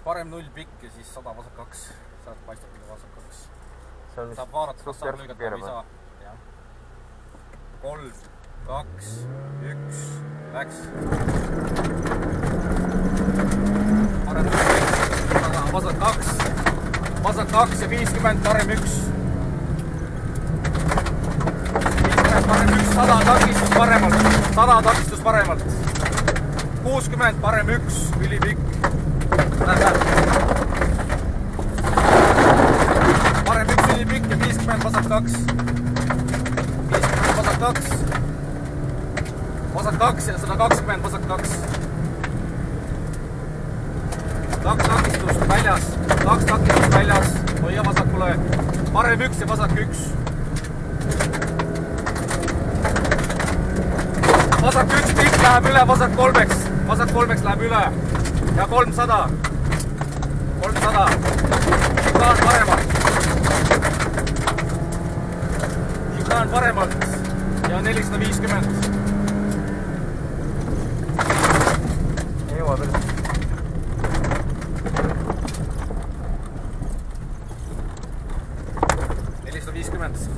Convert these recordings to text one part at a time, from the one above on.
parem 0 pikk ja siis 100 vasak 2. Sealt paistab mida vasak 2. Saab vaadata, kas saab lõigata või ei saa. 3, 2, 1, läks. Parem 0 pikk, vasak 2. Vasak 2 ja 50, parem 1. 50, parem 1, 100 takistus paremalt. 100 takistus paremalt. 60, parem 1, ülipikk. Parem 1 ülipikk ja 50 vasak 2. 50 vasak 2. Vasak 2 ja 120 vasak 2. 2 takistust väljas. 2 takistust väljas. Hoia vasakule. Parem 1 ja vasak 1. Vasak 1 pikk läheb üle vasak 3-ks. Vasak 3-ks läheb üle. Ja 300. 300. Šikaan paremalt. Šikaan paremalt. Ja 450. Ei jõua veel.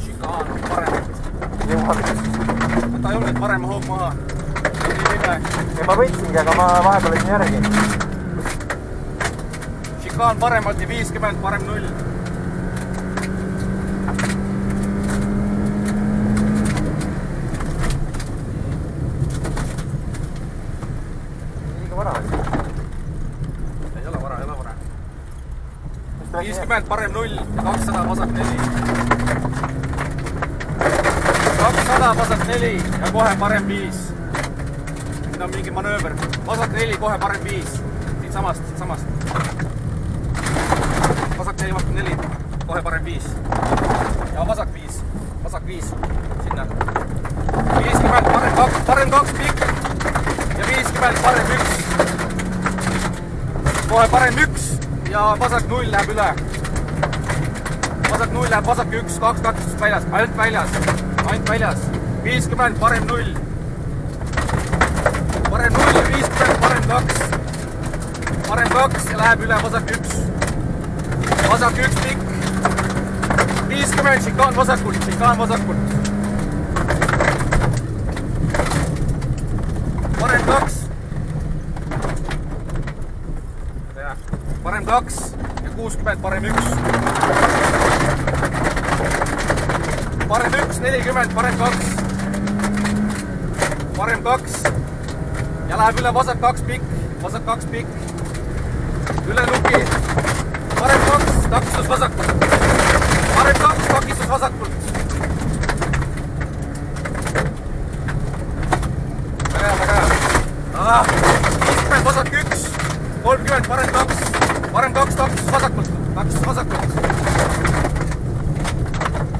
Šikaan paremalt. Võta julgelt parema hoog maha. Ja ma võtsingi, aga ma vahepeal olin järgi. Šikaan paremalt ja 50, parem 0. Liiga vara oli. Ei ole vara, ei ole vara. 50, parem 0 ja 200 vasak 4. 200 vasak 4 ja kohe parem 5. Siin on mingi manööver. Vasak 4, kohe parem 5. Siit samast. Vasak 4, vasak 4, kohe parem 5. Ja vasak 5. Vasak 5. Sinna. 50, parem 2 pikk. Ja 50, parem 1. Kohe parem 1. Ja vasak 0 läheb üle. Vasak 0 läheb vasak 1. 2 takistust väljas. Ainult väljas. 50, parem 0. Parem 0 ja 50, parem 2. Parem 2 ja läheb üle vasak 1. Vasak 1 pikk. 50, šikaan vasakult. Parem 2. Parem 2 ja 60, parem 1. Parem 1, 40, parem 2. Parem 2. Ja läheb üle vasak 2 pikk. Üle nuki. Parem 2, takistus vasakult. Parem 2, takistus vasakult. Väga hea. 50, vasak 1. 30, parem 2. Parem 2, takistus vasakult.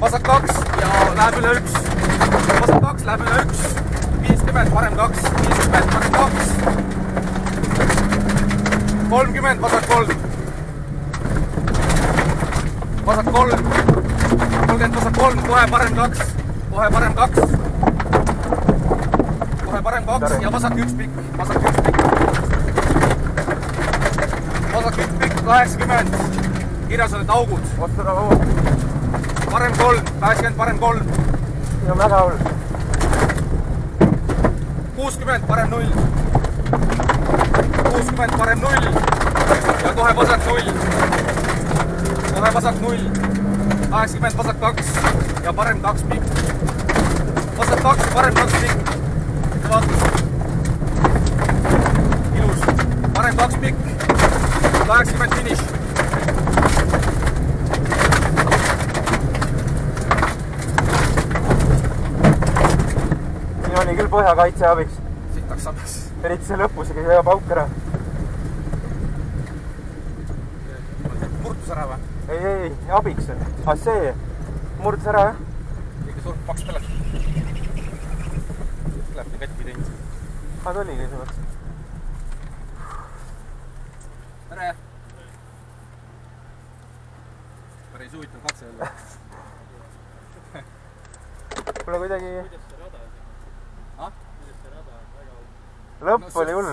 Vasak 2 ja läheb üle 1. Vasak 2 läheb üle 1. 50, parem 2. 50, parem 2. 30, vasak 3. Vasak 3. 30, vasak 3. Kohe parem 2. Kohe parem 2 ja vasak 1 pikk. Vasak 1 pikk, 80. Kirjas on need augud. Otsada augud. Parem 3, 80, parem 3. Ja väga hull. 60, parem 0. 60, parem 0. Ja kohe vasak 0. Kohe vasak 0. 80, vasak 2. Ja parem 2 pikk. Vasak 2 ja parem 2 pikk. Vaatus. Ilus. Parem 2 pikk. 80 finish. Siin oli küll põhjakaitse abiks. Sitaks sabas. Eriti see lõpus, aga hea pauk ära. Murdus ära või? Ei, abiks on. Ah see, murdus ära jah? Liiga suur paks telefon. Läheb nii katki teinud. Ah, ta oligi see mõttes. Tere! Päris huvitav katse jälle. Kuule kuidagi... Kuidas see rada on? Lõpp oli hull.